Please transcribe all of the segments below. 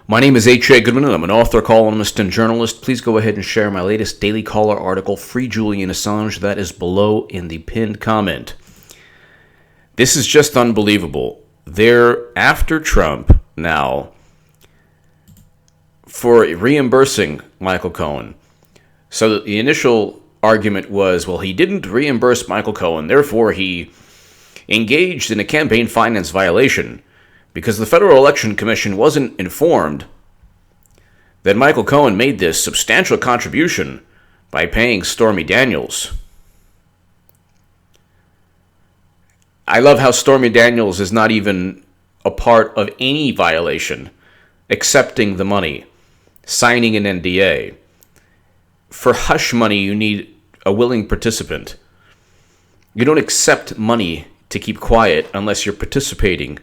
My name is H.A. Goodman, and I'm an author, columnist, and journalist. Please go ahead and share my latest Daily Caller article, Free Julian Assange. That is below in the pinned comment. This is just unbelievable. They're after Trump now for reimbursing Michael Cohen. So the initial argument was, well, he didn't reimburse Michael Cohen, therefore he engaged in a campaign finance violation because the Federal Election Commission wasn't informed that Michael Cohen made this substantial contribution by paying Stormy Daniels. I love how Stormy Daniels is not even a part of any violation, accepting the money, signing an NDA. For hush money, you need a willing participant. You don't accept money to keep quiet unless you're participating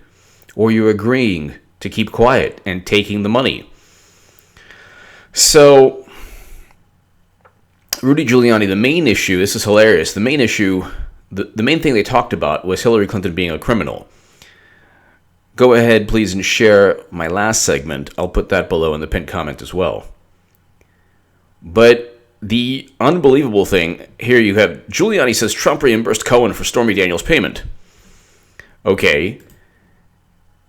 or you're agreeing to keep quiet and taking the money. So, Rudy Giuliani, the main issue, this is hilarious, the main issue, the main thing they talked about was Hillary Clinton being a criminal. Go ahead, please, and share my last segment. I'll put that below in the pinned comment as well. But the unbelievable thing, here you have Giuliani says Trump reimbursed Cohen for Stormy Daniels' payment. Okay.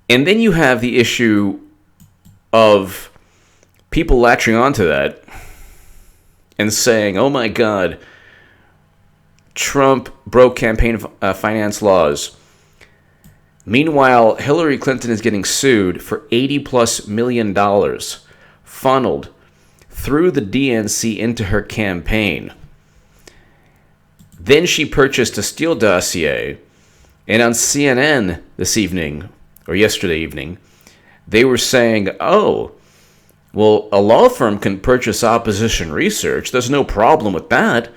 And then you have the issue of people latching onto that and saying, oh my God, Trump broke campaign finance laws. Meanwhile, Hillary Clinton is getting sued for $80+ million funneled through the DNC into her campaign. Then she purchased a Steele dossier, and on CNN this evening, or yesterday evening, they were saying, oh, well, a law firm can purchase opposition research. There's no problem with that.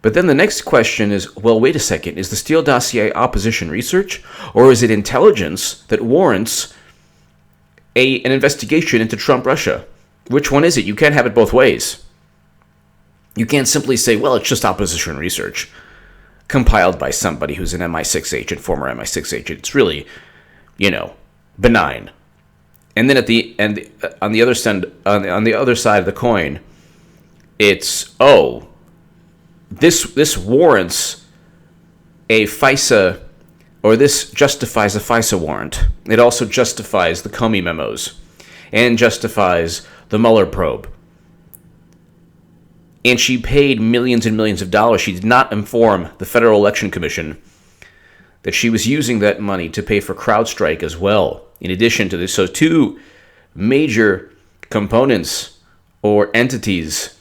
But then the next question is, well, wait a second. Is the Steele dossier opposition research, or is it intelligence that warrants an investigation into Trump-Russia? Which one is it? You can't have it both ways. You can't simply say, well, it's just opposition research compiled by somebody who's an MI6 agent, former MI6 agent. It's really, benign. And then on the other side of the coin, it's, oh, this warrants a FISA, or this justifies a FISA warrant. It also justifies the Comey memos and justifies the Mueller probe. And she paid millions and millions of dollars. She did not inform the Federal Election Commission that she was using that money to pay for CrowdStrike as well, in addition to this. So two major components or entities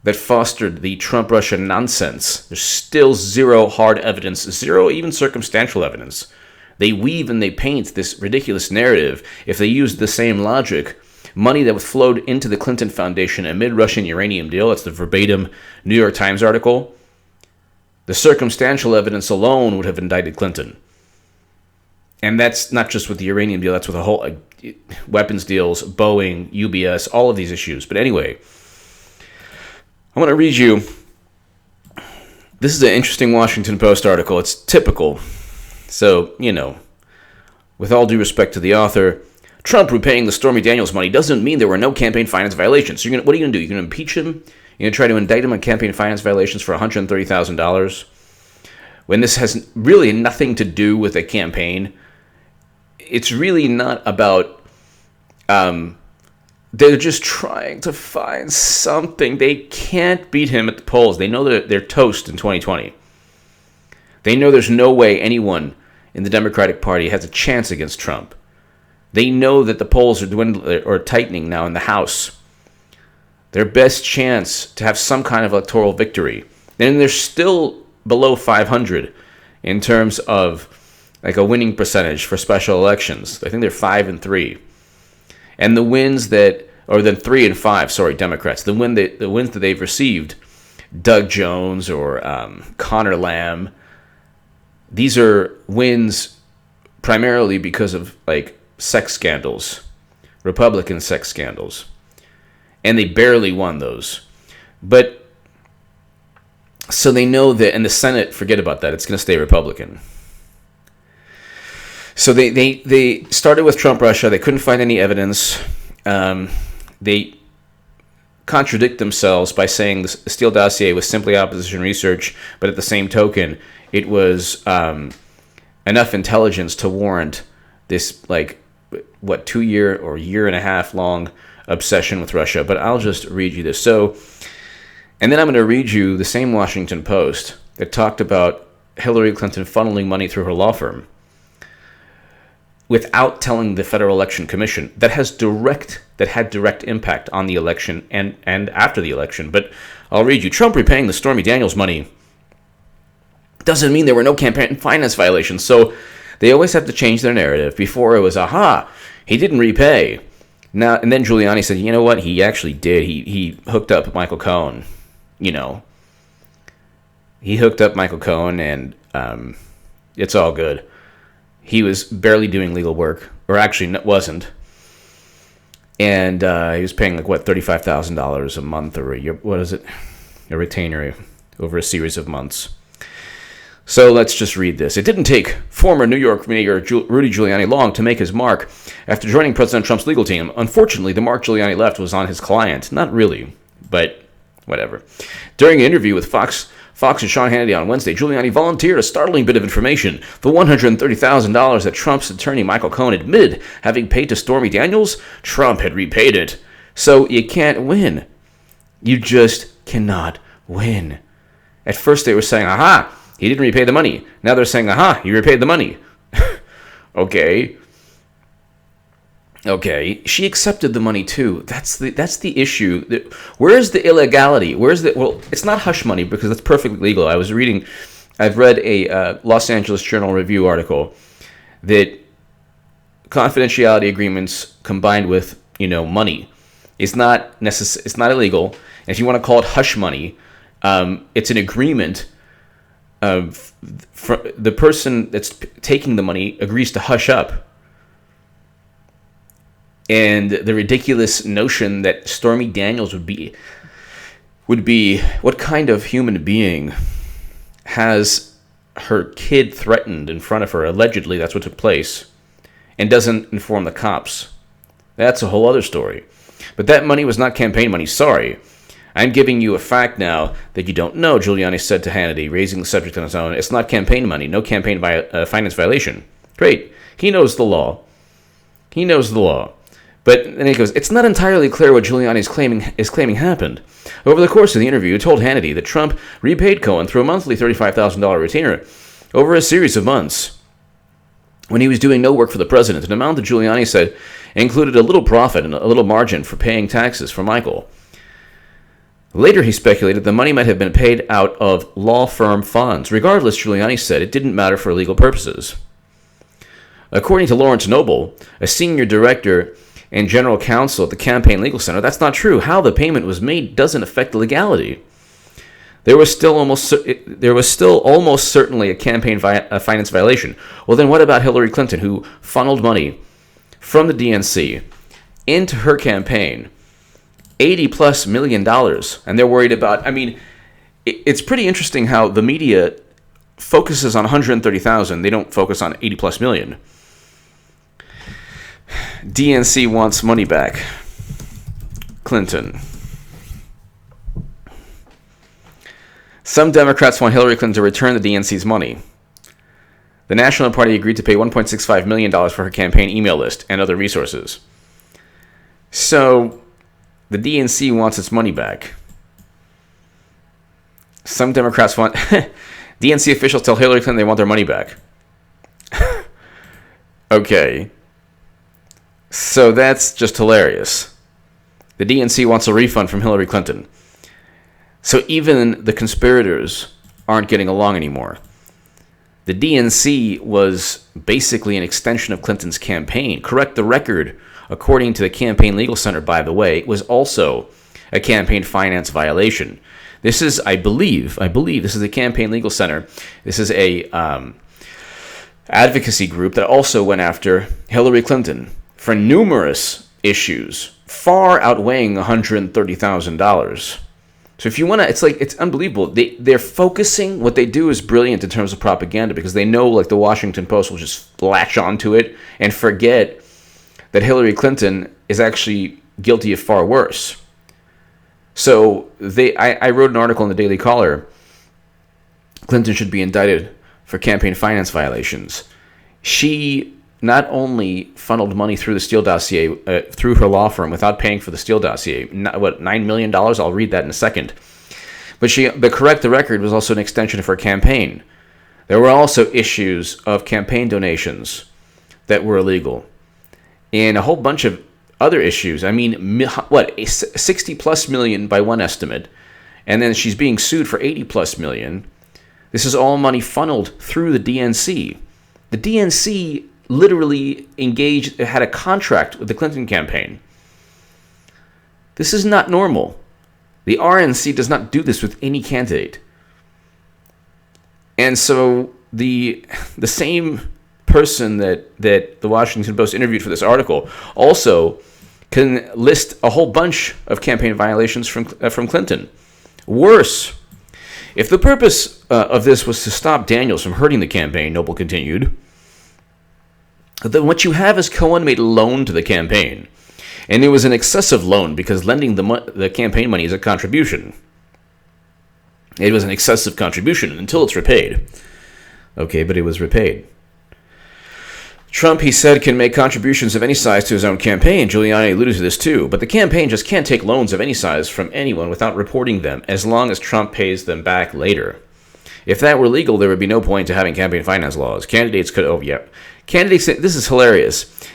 that fostered the Trump-Russia nonsense. There's still zero hard evidence, zero even circumstantial evidence. They weave and they paint this ridiculous narrative. If they used the same logic, money that was flowed into the Clinton Foundation amid Russian uranium deal, that's the verbatim New York Times article, the circumstantial evidence alone would have indicted Clinton. And that's not just with the uranium deal, that's with the whole weapons deals, Boeing, UBS, all of these issues. But anyway, I want to read you, this is an interesting Washington Post article. It's typical. So, with all due respect to the author, Trump repaying the Stormy Daniels money doesn't mean there were no campaign finance violations. So what are you going to do? You're going to impeach him? You're going to try to indict him on campaign finance violations for $130,000? When this has really nothing to do with a campaign. It's really not about, they're just trying to find something. They can't beat him at the polls. They know that they're toast in 2020. They know there's no way anyone in the Democratic Party has a chance against Trump. They know that the polls are dwindling or tightening now in the House. Their best chance to have some kind of electoral victory. And they're still below 500 in terms of like a winning percentage for special elections. I think they're 5-3. And the wins that, or then 3-5, Democrats, the wins that they've received, Doug Jones or Connor Lamb, these are wins primarily because of sex scandals, Republican sex scandals. And they barely won those. But, so they know that, and the Senate, forget about that, it's going to stay Republican. So they started with Trump-Russia. They couldn't find any evidence. they contradict themselves by saying the Steele dossier was simply opposition research, but at the same token, it was enough intelligence to warrant this, 2-year or year and a half long obsession with Russia. But I'll just read you this. And then I'm going to read you the same Washington Post that talked about Hillary Clinton funneling money through her law firm without telling the Federal Election Commission. That had direct impact on the election and after the election. But I'll read you. Trump repaying the Stormy Daniels money doesn't mean there were no campaign finance violations. So they always have to change their narrative. Before it was, he didn't repay. Now, and then Giuliani said, you know what? He actually did. He hooked up Michael Cohen. He hooked up Michael Cohen, and it's all good. He was barely doing legal work, or actually wasn't. And he was paying $35,000 a month or a year. What is it? A retainer over a series of months. So let's just read this. It didn't take former New York Mayor Rudy Giuliani long to make his mark after joining President Trump's legal team. Unfortunately, the mark Giuliani left was on his client. Not really, but whatever. During an interview with Fox and Sean Hannity on Wednesday, Giuliani volunteered a startling bit of information. The $130,000 that Trump's attorney Michael Cohen admitted having paid to Stormy Daniels, Trump had repaid it. So you can't win. You just cannot win. At first they were saying, he didn't repay the money. Now they're saying, he repaid the money. Okay. She accepted the money too. That's the issue. Where's the illegality? It's not hush money because that's perfectly legal. I've read a Los Angeles Journal Review article that confidentiality agreements combined with, money is not it's not illegal. And if you want to call it hush money, it's an agreement. The person that's taking the money agrees to hush up. And the ridiculous notion that Stormy Daniels would be what kind of human being has her kid threatened in front of her, allegedly that's what took place, and doesn't inform the cops. That's a whole other story. But that money was not campaign money, sorry. I'm giving you a fact now that you don't know, Giuliani said to Hannity, raising the subject on his own. It's not campaign money, no campaign finance violation. Great. He knows the law. But then he goes, it's not entirely clear what Giuliani is claiming happened. Over the course of the interview, he told Hannity that Trump repaid Cohen through a monthly $35,000 retainer over a series of months when he was doing no work for the president, an amount that Giuliani said included a little profit and a little margin for paying taxes for Michael. Later, he speculated the money might have been paid out of law firm funds. Regardless, Giuliani said it didn't matter for legal purposes. According to Lawrence Noble, a senior director and general counsel at the Campaign Legal Center, that's not true. How the payment was made doesn't affect the legality. There was still almost certainly a campaign finance violation. Well, then what about Hillary Clinton, who funneled money from the DNC into her campaign? $80+ million, and they're worried about. It's pretty interesting how the media focuses on 130,000. They don't focus on 80+ million. DNC wants money back. Clinton. Some Democrats want Hillary Clinton to return the DNC's money. The National Party agreed to pay $1.65 million for her campaign email list and other resources. So the DNC wants its money back. Some Democrats want... DNC officials tell Hillary Clinton they want their money back. Okay. So that's just hilarious. The DNC wants a refund from Hillary Clinton. So even the conspirators aren't getting along anymore. The DNC was basically an extension of Clinton's campaign. Correct the record. According to the Campaign Legal Center, by the way, it was also a campaign finance violation. This is, I believe this is the Campaign Legal Center. This is a advocacy group that also went after Hillary Clinton for numerous issues, far outweighing $130,000. So if you want to, it's unbelievable. They're focusing, what they do is brilliant in terms of propaganda because they know the Washington Post will just latch onto it and forget that Hillary Clinton is actually guilty of far worse. So I wrote an article in the Daily Caller. Clinton should be indicted for campaign finance violations. She not only funneled money through the Steele dossier, through her law firm, without paying for the Steele dossier. $9 million? I'll read that in a second. But correct the record, was also an extension of her campaign. There were also issues of campaign donations that were illegal, and a whole bunch of other issues. I mean, 60 plus million by one estimate, and then she's being sued for 80 plus million. This is all money funneled through the DNC. The DNC literally had a contract with the Clinton campaign. This is not normal. The RNC does not do this with any candidate. And so the same person that the Washington Post interviewed for this article also can list a whole bunch of campaign violations from Clinton. Worse, if the purpose of this was to stop Daniels from hurting the campaign, Noble continued, then what you have is Cohen made a loan to the campaign. And it was an excessive loan because lending the campaign money is a contribution. It was an excessive contribution until it's repaid. Okay, but it was repaid. Trump, he said, can make contributions of any size to his own campaign. Giuliani alluded to this too. But the campaign just can't take loans of any size from anyone without reporting them, as long as Trump pays them back later. If that were legal, there would be no point to having campaign finance laws. Candidates could, this is hilarious.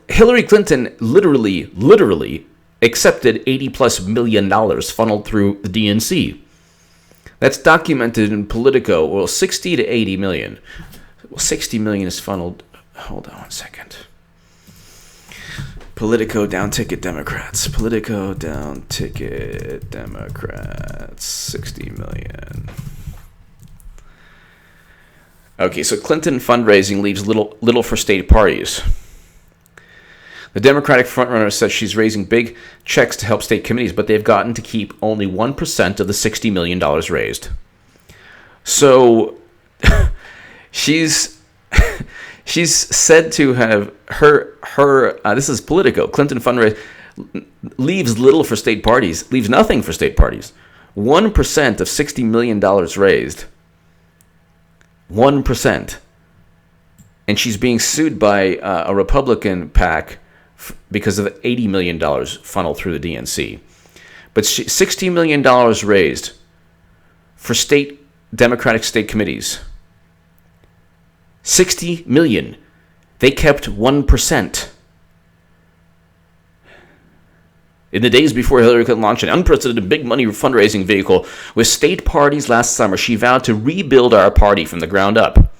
Hillary Clinton literally accepted $80 plus million funneled through the DNC. That's documented in Politico. Well, 60 to 80 million. Well, 60 million is funneled. Hold on one second. Politico down ticket Democrats. Politico down ticket Democrats. 60 million. Okay, so Clinton fundraising leaves little for state parties. The Democratic frontrunner says she's raising big checks to help state committees, but they've gotten to keep only 1% of the $60 million raised. So she's said to have her this is Politico. Clinton fundraise leaves little for state parties, leaves nothing for state parties. 1% of $60 million raised. 1%. And she's being sued by a Republican PAC because of $80 million funneled through the DNC. But $60 million raised for Democratic state committees. 60 million. They kept 1%. In the days before Hillary Clinton launched an unprecedented big money fundraising vehicle with state parties last summer, she vowed to rebuild our party from the ground up.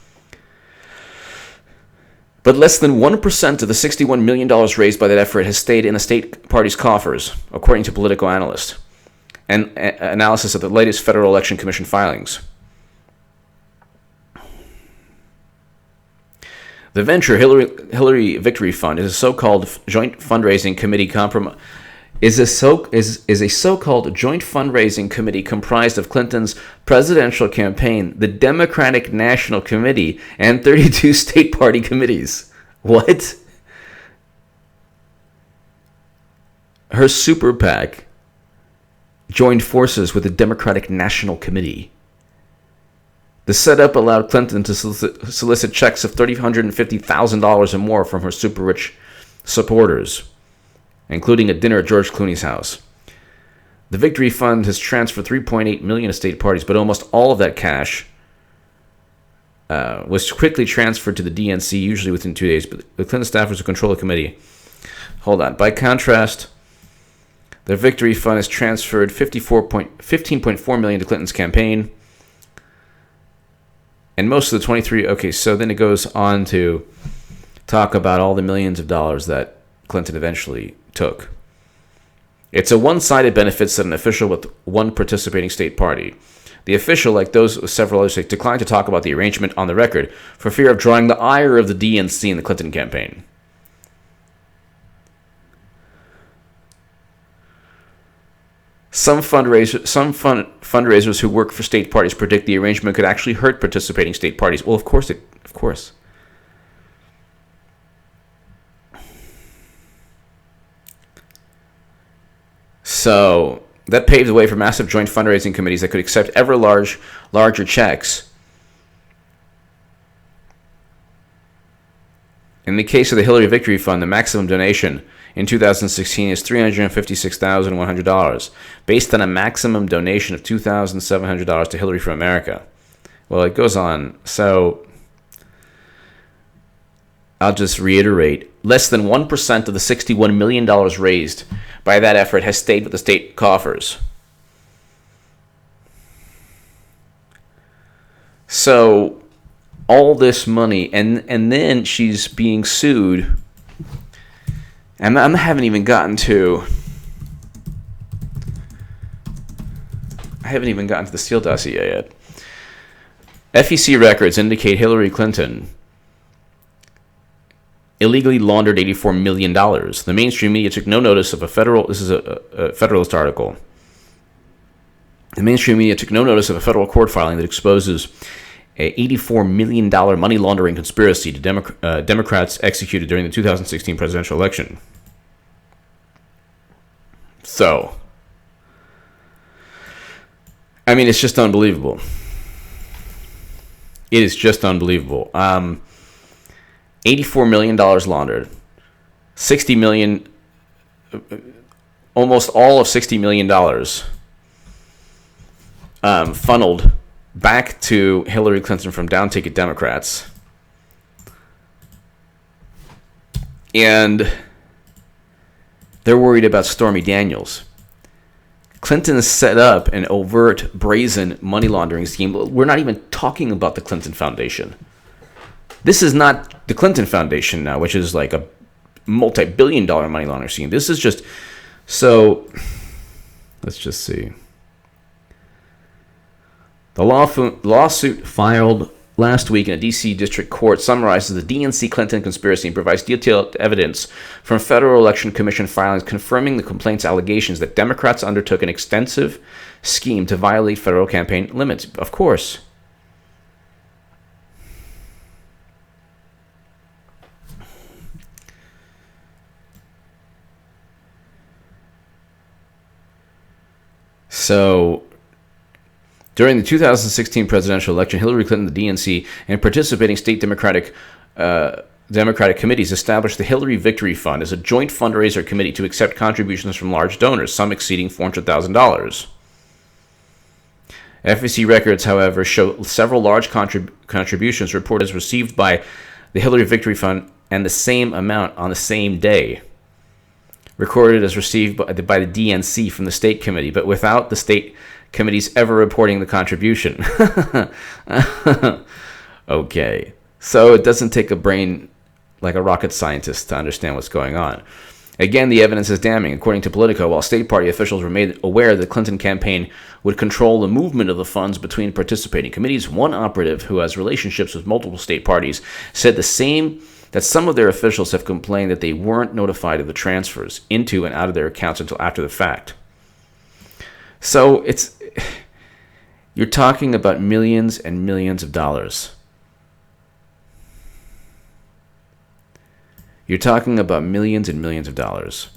But less than 1% of the $61 million raised by that effort has stayed in the state party's coffers, according to Politico analysts and analysis of the latest Federal Election Commission filings. The Venture Hillary Victory Fund is a so-called joint fundraising committee is a so-called joint fundraising committee comprised of Clinton's presidential campaign, the Democratic National Committee, and 32 state party committees. What? Her super PAC joined forces with the Democratic National Committee. The setup allowed Clinton to solicit checks of $350,000 or more from her super-rich supporters, including a dinner at George Clooney's house. The Victory Fund has transferred $3.8 million to state parties, but almost all of that cash was quickly transferred to the DNC, usually within 2 days. But the Clinton staffers who control the committee. Hold on. By contrast, the Victory Fund has transferred $15.4 million to Clinton's campaign, and most of the 23. Okay, so then it goes on to talk about all the millions of dollars that Clinton eventually took. It's a one-sided benefits that an official with one participating state party. The official, like those with several other states, declined to talk about the arrangement on the record for fear of drawing the ire of the DNC in the Clinton campaign. Some fundraisers who work for state parties predict the arrangement could actually hurt participating state parties. Well, of course. So that paved the way for massive joint fundraising committees that could accept ever larger checks. In the case of the Hillary Victory Fund, the maximum donation in 2016 is $356,100, based on a maximum donation of $2,700 to Hillary for America. Well, it goes on. So I'll just reiterate. Less than 1% of the $61 million raised by that effort has stayed with the state coffers. So all this money, and then she's being sued. And I haven't even gotten to the Steele dossier yet. FEC records indicate Hillary Clinton illegally laundered $84 million. The mainstream media took no notice of this is a Federalist article. The mainstream media took no notice of a federal court filing that exposes a $84 million money laundering conspiracy to Democrats executed during the 2016 presidential election. So, I mean, it's just unbelievable. It is just unbelievable. $84 million laundered. $60 million, almost all of $60 million funneled back to Hillary Clinton from down-ticket Democrats. And they're worried about Stormy Daniels. Clinton set up an overt, brazen money laundering scheme. We're not even talking about the Clinton Foundation. This is not the Clinton Foundation now, which is like a multi-billion-dollar money laundering scheme. This is just... So, let's just see. The lawsuit filed last week in a D.C. District Court summarizes the DNC Clinton conspiracy and provides detailed evidence from Federal Election Commission filings confirming the complaint's allegations that Democrats undertook an extensive scheme to violate federal campaign limits. Of course. So, during the 2016 presidential election, Hillary Clinton, the DNC, and participating state Democratic committees established the Hillary Victory Fund as a joint fundraiser committee to accept contributions from large donors, some exceeding $400,000. FEC records, however, show several large contributions reported as received by the Hillary Victory Fund and the same amount on the same day, recorded as received by the DNC from the state committee, but without the state committees ever reporting the contribution. Okay. So it doesn't take a brain like a rocket scientist to understand what's going on. Again, the evidence is damning. According to Politico, while state party officials were made aware the Clinton campaign would control the movement of the funds between participating committees, one operative who has relationships with multiple state parties said that some of their officials have complained that they weren't notified of the transfers into and out of their accounts until after the fact. So you're talking about millions and millions of dollars. You're talking about millions and millions of dollars.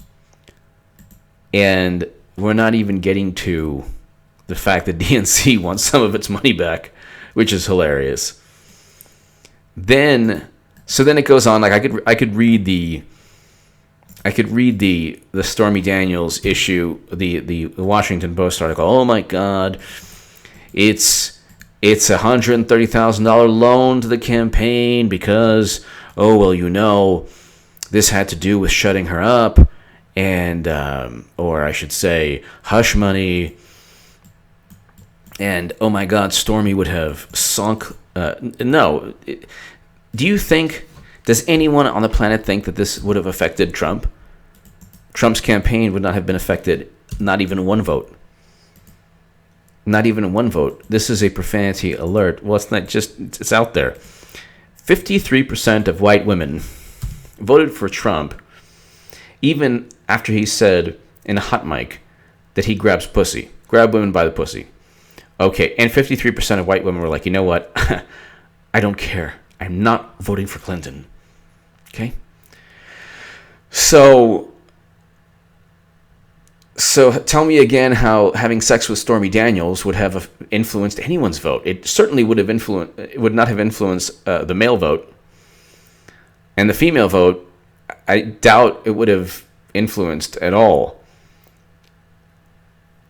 And we're not even getting to the fact that DNC wants some of its money back, which is hilarious. So then it goes on. Like I could read the Stormy Daniels issue, the Washington Post article. Oh my God, it's $130,000 loan to the campaign because this had to do with shutting her up, and or I should say hush money. And oh my God, Stormy would have sunk. No. Does anyone on the planet think that this would have affected Trump? Trump's campaign would not have been affected, not even one vote. Not even one vote. This is a profanity alert. Well, it's not just, it's out there. 53% of white women voted for Trump, even after he said in a hot mic that he grab women by the pussy. Okay, and 53% of white women were like, you know what? I don't care. I'm not voting for Clinton. Okay? So So tell me again how having sex with Stormy Daniels would have influenced anyone's vote. It certainly would not have influenced the male vote. And the female vote, I doubt it would have influenced at all.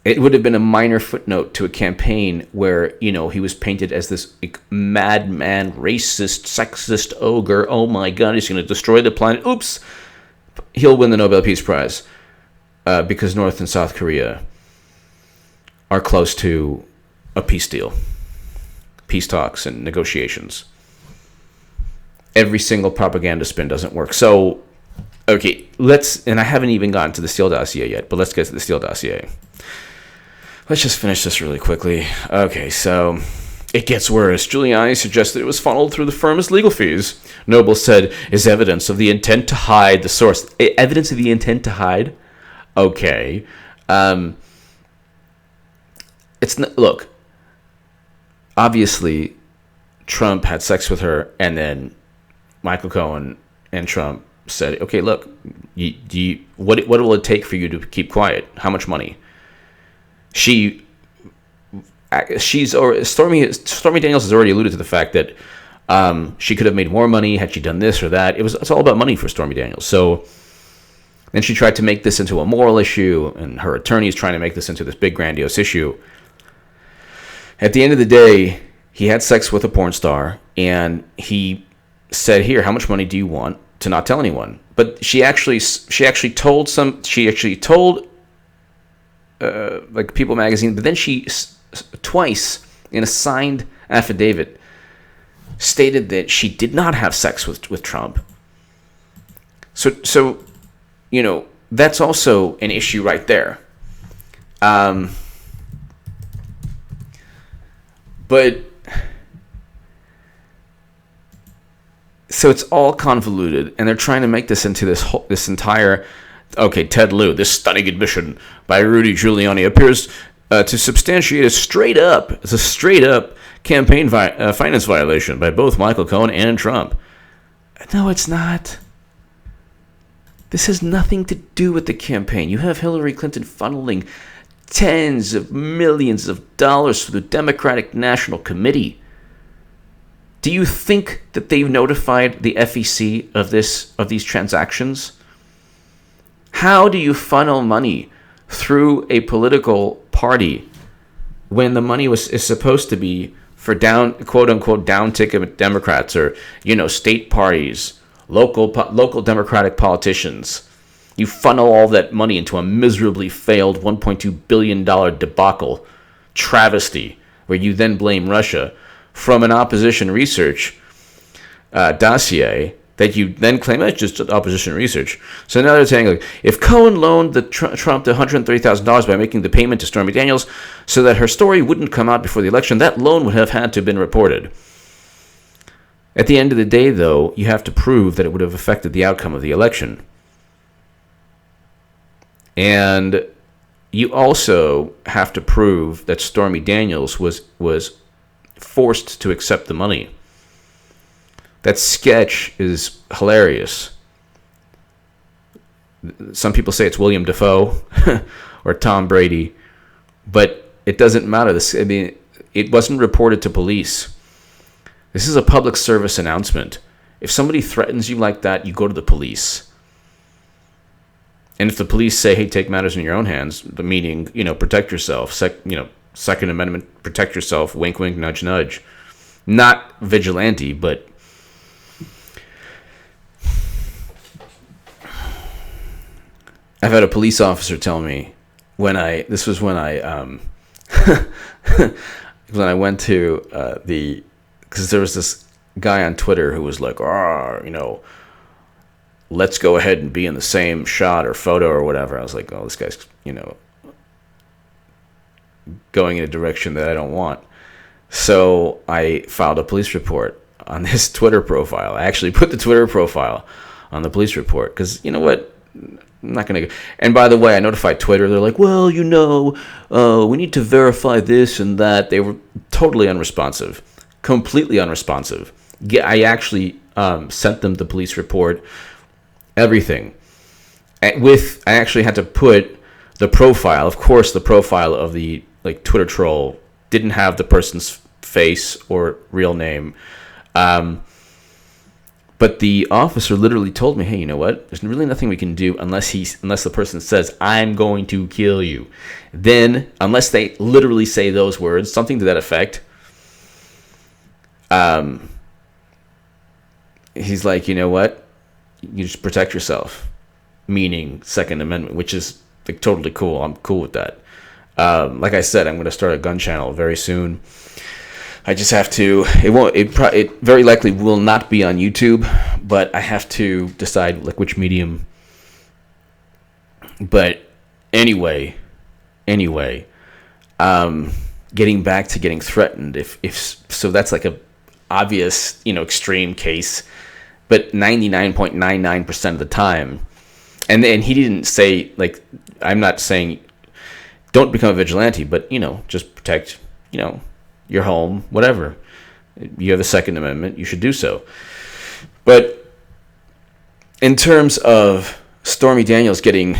It would have been a minor footnote to a campaign where, he was painted as this madman, racist, sexist ogre. Oh my God, he's going to destroy the planet. Oops. He'll win the Nobel Peace Prize because North and South Korea are close to a peace deal, peace talks and negotiations. Every single propaganda spin doesn't work. So, okay, and I haven't even gotten to the Steele dossier yet, but let's get to the Steele dossier. Let's just finish this really quickly. Okay, so it gets worse. Giuliani suggested it was funneled through the firm's legal fees. Noble said is evidence of the intent to hide the source. Evidence of the intent to hide? Okay. It's not, look, obviously Trump had sex with her, and then Michael Cohen and Trump said, okay, look, what will it take for you to keep quiet? How much money? Stormy Daniels has already alluded to the fact that she could have made more money had she done this or that. It's all about money for Stormy Daniels. So then she tried to make this into a moral issue, and her attorney is trying to make this into this big grandiose issue. At the end of the day, he had sex with a porn star, and he said, "Here, how much money do you want?" to not tell anyone. But she actually told like People magazine, but then she twice in a signed affidavit stated that she did not have sex with Trump. So that's also an issue right there. But so it's all convoluted, and they're trying to make this into this entire. Okay, Ted Lieu, this stunning admission by Rudy Giuliani appears to substantiate a straight up campaign finance violation by both Michael Cohen and Trump. No, it's not. This has nothing to do with the campaign. You have Hillary Clinton funneling tens of millions of dollars to the Democratic National Committee. Do you think that they've notified the FEC of these transactions? How do you funnel money through a political party when the money is supposed to be for quote unquote down ticket Democrats or state parties, local Democratic politicians? You funnel all that money into a miserably failed $1.2 billion debacle travesty, where you then blame Russia from an opposition research dossier that you then claim it's just opposition research. So now they're saying, like, if Cohen loaned Trump the $130,000 by making the payment to Stormy Daniels so that her story wouldn't come out before the election, that loan would have had to have been reported. At the end of the day, though, you have to prove that it would have affected the outcome of the election. And you also have to prove that Stormy Daniels was forced to accept the money. That sketch is hilarious. Some people say it's William Dafoe or Tom Brady, but it doesn't matter. It wasn't reported to police. This is a public service announcement. If somebody threatens you like that, you go to the police. And if the police say, "Hey, take matters in your own hands," meaning, protect yourself, Second Amendment, protect yourself, wink, wink, nudge, nudge. Not vigilante, but I've had a police officer tell me when I went to because there was this guy on Twitter who was like, let's go ahead and be in the same shot or photo or whatever. I was like, oh, this guy's, going in a direction that I don't want. So I filed a police report on his Twitter profile. I actually put the Twitter profile on the police report because, you know what? I'm not going to... And by the way, I notified Twitter. They're like, well, we need to verify this and that. They were totally unresponsive. Completely unresponsive. I actually sent them the police report. Everything. I actually had to put The profile, of course, the profile of the Twitter troll didn't have the person's face or real name. But the officer literally told me, hey, you know what? There's really nothing we can do unless the person says, I'm going to kill you. Then, unless they literally say those words, something to that effect, he's like, you know what? You just protect yourself. Meaning Second Amendment, which is totally cool. I'm cool with that. Like I said, I'm going to start a gun channel very soon. I just have to. It very likely will not be on YouTube, but I have to decide which medium. But anyway, getting back to getting threatened. If so, that's a obvious extreme case, but 99.99% of the time, and he didn't say I'm not saying don't become a vigilante, but just protect your home, whatever. You have the Second Amendment, you should do so. But in terms of Stormy Daniels getting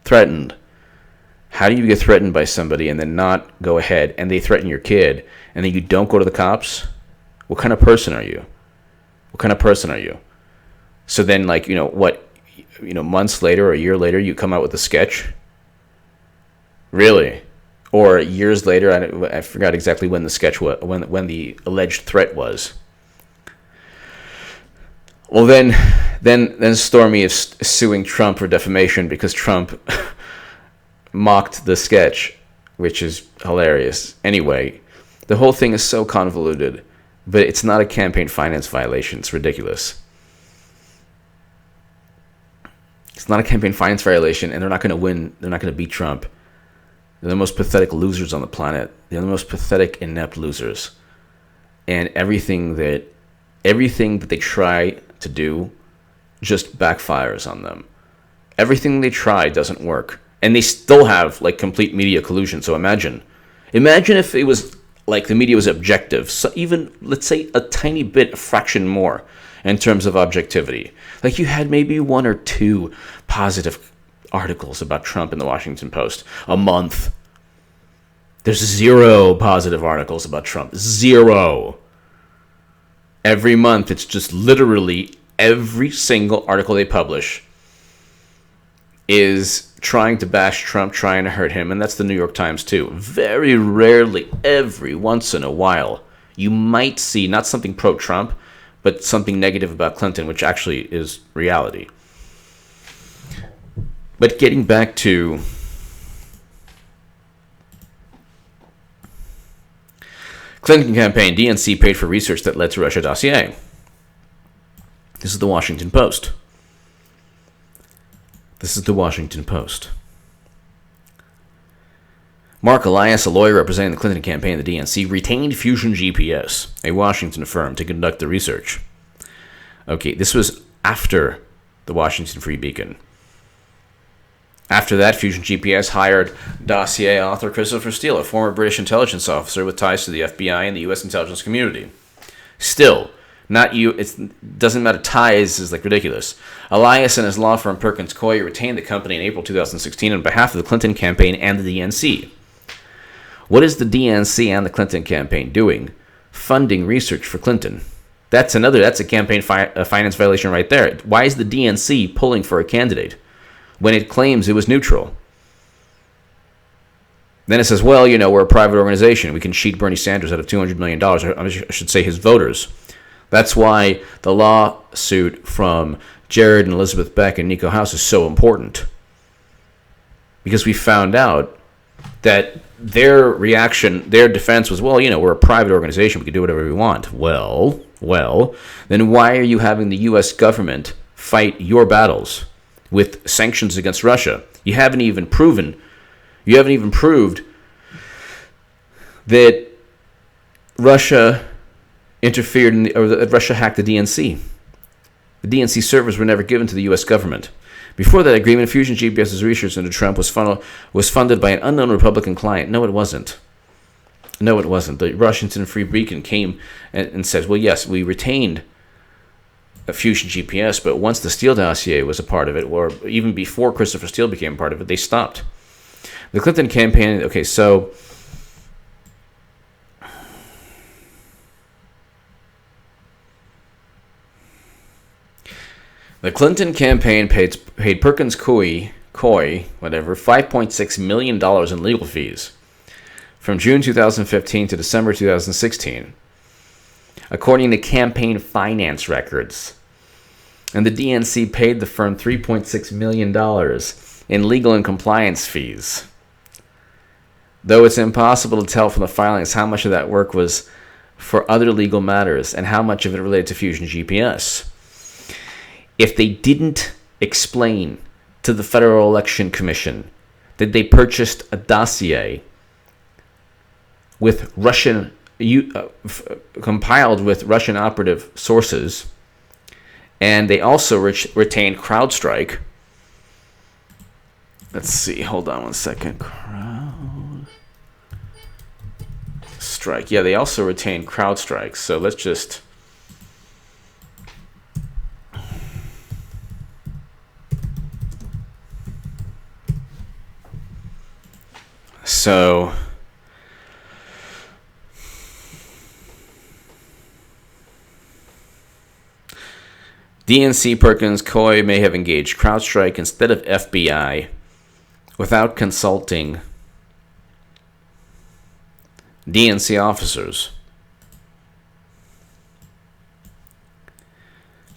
threatened, how do you get threatened by somebody and then not go ahead and they threaten your kid and then you don't go to the cops? What kind of person are you? So then months later or a year later you come out with a sketch? Really? Or years later, I forgot exactly when the sketch was, when the alleged threat was. Well, then Stormy is suing Trump for defamation because Trump mocked the sketch, which is hilarious. Anyway, the whole thing is so convoluted, but it's not a campaign finance violation. It's ridiculous. It's not a campaign finance violation, and they're not going to win. They're not going to beat Trump. They're the most pathetic losers on the planet. They're the most pathetic, inept losers. And everything that they try to do just backfires on them. Everything they try doesn't work. And they still have complete media collusion. So imagine if it was the media was objective. So even, let's say, a tiny bit, a fraction more in terms of objectivity. You had maybe one or two positive articles about Trump in the Washington Post a month. There's 0 positive articles about Trump. 0. Every month, it's just literally every single article they publish is trying to bash Trump, trying to hurt him, and that's the New York Times too. Very rarely, every once in a while, you might see not something pro-Trump, but something negative about Clinton, which actually is reality. But getting back to Clinton campaign, DNC paid for research that led to Russia dossier. This is the Washington Post. Mark Elias, a lawyer representing the Clinton campaign of the DNC, retained Fusion GPS, a Washington firm, to conduct the research. Okay, this was after the Washington Free Beacon. After that, Fusion GPS hired dossier author Christopher Steele, a former British intelligence officer with ties to the FBI and the U.S. intelligence community. Still, not you. It doesn't matter. Ties is ridiculous. Elias and his law firm Perkins Coie retained the company in April 2016 on behalf of the Clinton campaign and the DNC. What is the DNC and the Clinton campaign doing? Funding research for Clinton. That's a campaign finance violation right there. Why is the DNC pulling for a candidate when it claims it was neutral? Then it says, well, we're a private organization. We can cheat Bernie Sanders out of $200 million. I should say his voters. That's why the lawsuit from Jared and Elizabeth Beck and Nico House is so important. Because we found out that their reaction, their defense was, well, we're a private organization. We can do whatever we want. Well, then why are you having the U.S. government fight your battles with sanctions against Russia? You haven't even proved that Russia interfered or that Russia hacked the DNC. The DNC servers were never given to the U.S. government. Before that agreement, Fusion GPS's research into Trump was funded by an unknown Republican client. No, it wasn't. The Washington Free Beacon came and said, well, yes, we retained Fusion GPS, but once the Steele dossier was a part of it, or even before Christopher Steele became part of it, they stopped. The Clinton campaign, okay, so the Clinton campaign paid Perkins Coie, whatever, $5.6 million in legal fees from June 2015 to December 2016, according to campaign finance records. And the DNC paid the firm $3.6 million in legal and compliance fees. Though it's impossible to tell from the filings how much of that work was for other legal matters and how much of it related to Fusion GPS. If they didn't explain to the Federal Election Commission that they purchased a dossier with compiled with Russian operative sources, and they also retained CrowdStrike. Let's see, hold on one second. CrowdStrike. Yeah, they also retained CrowdStrike. So let's just... So... DNC Perkins Coie may have engaged CrowdStrike instead of FBI without consulting DNC officers.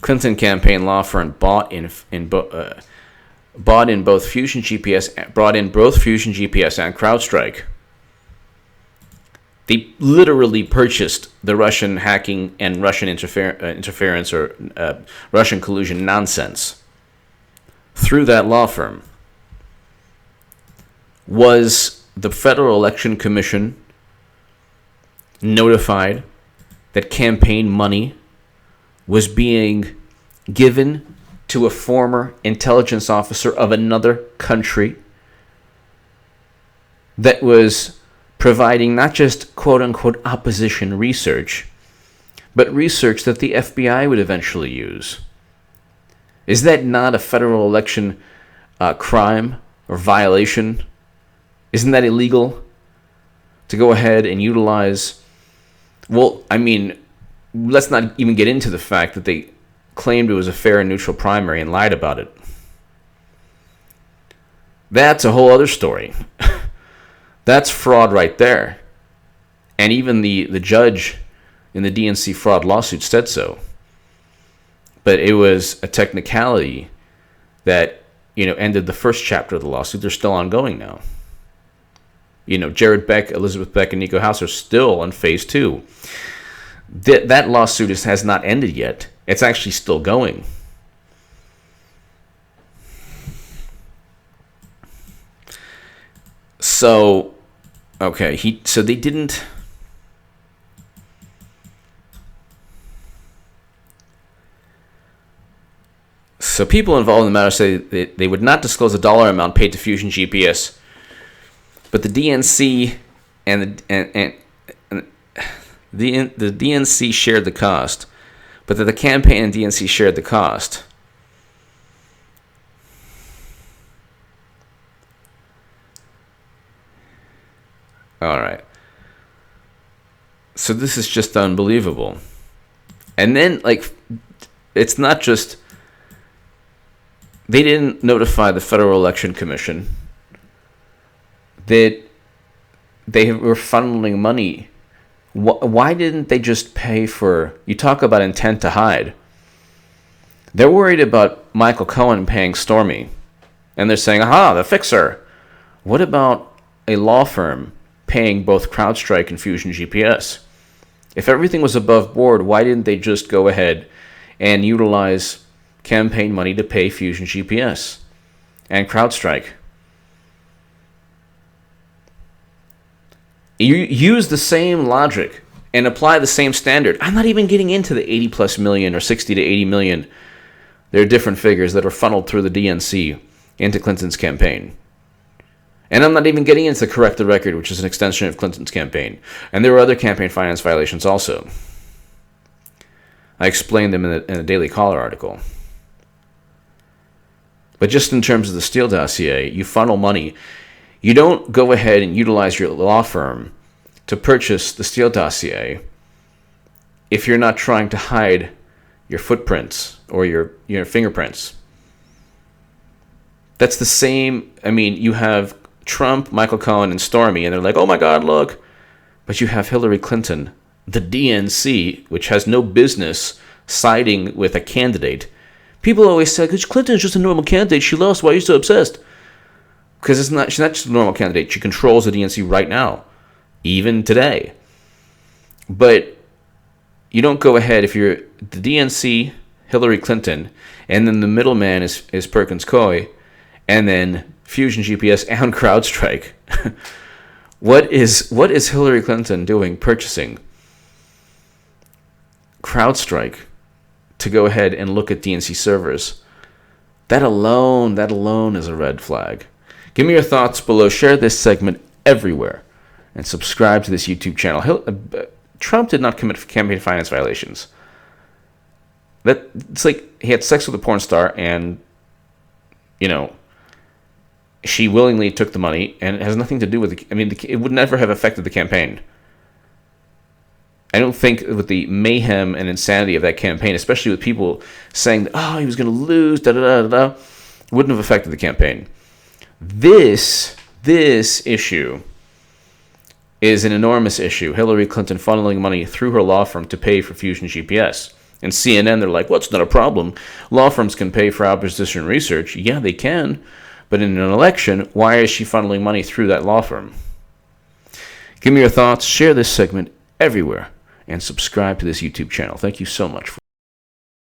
Clinton campaign law firm brought in both Fusion GPS and CrowdStrike. They literally purchased the Russian hacking and Russian interference or Russian collusion nonsense through that law firm. Was the Federal Election Commission notified that campaign money was being given to a former intelligence officer of another country that was providing not just quote-unquote opposition research, but research that the FBI would eventually use? Is that not a federal election crime or violation? Isn't that illegal to go ahead and utilize... Well, I mean, let's not even get into the fact that they claimed it was a fair and neutral primary and lied about it. That's a whole other story. That's fraud right there. And even the judge in the DNC fraud lawsuit said so. But it was a technicality that, ended the first chapter of the lawsuit. They're still ongoing now. Jared Beck, Elizabeth Beck, and Nico House are still on phase 2. That lawsuit has not ended yet. It's actually still going. So, okay, so they didn't... So people involved in the matter say they would not disclose a dollar amount paid to Fusion GPS, but the DNC and the DNC shared the cost, but that the campaign and DNC shared the cost. All right. So this is just unbelievable. And then, it's not just... They didn't notify the Federal Election Commission that they were funneling money. Why didn't they just pay for... You talk about intent to hide. They're worried about Michael Cohen paying Stormy. And they're saying, aha, the fixer. What about a law firm paying both CrowdStrike and Fusion GPS? If everything was above board, why didn't they just go ahead and utilize campaign money to pay Fusion GPS and CrowdStrike? You use the same logic and apply the same standard. I'm not even getting into the 80 plus million or 60 to 80 million. There are different figures that are funneled through the DNC into Clinton's campaign. And I'm not even getting into the Correct the Record, which is an extension of Clinton's campaign. And there were other campaign finance violations also. I explained them in a Daily Caller article. But just in terms of the Steele dossier, you funnel money. You don't go ahead and utilize your law firm to purchase the Steele dossier if you're not trying to hide your footprints or your fingerprints. That's the same. I mean, you have Trump, Michael Cohen, and Stormy, and they're like, oh my God, look. But you have Hillary Clinton, the DNC, which has no business siding with a candidate. People always say, Clinton is just a normal candidate. She lost. Why are you so obsessed? Because she's not just a normal candidate. She controls the DNC right now, even today. But you don't go ahead if you're the DNC, Hillary Clinton, and then the middleman is Perkins Coie, and then Fusion GPS and CrowdStrike. What is Hillary Clinton doing purchasing CrowdStrike to go ahead and look at DNC servers? That alone is a red flag. Give me your thoughts below. Share this segment everywhere. And subscribe to this YouTube channel. Trump did not commit campaign finance violations. It's like he had sex with a porn star and, she willingly took the money, and it has nothing to do with it would never have affected the campaign. I don't think with the mayhem and insanity of that campaign, especially with people saying, oh, he was going to lose, wouldn't have affected the campaign. This issue is an enormous issue. Hillary Clinton funneling money through her law firm to pay for Fusion GPS. And CNN, they're like, well, it's not a problem. Law firms can pay for opposition research. Yeah, they can. But in an election, why is she funneling money through that law firm? Give me your thoughts. Share this segment everywhere. And subscribe to this YouTube channel. Thank you so much.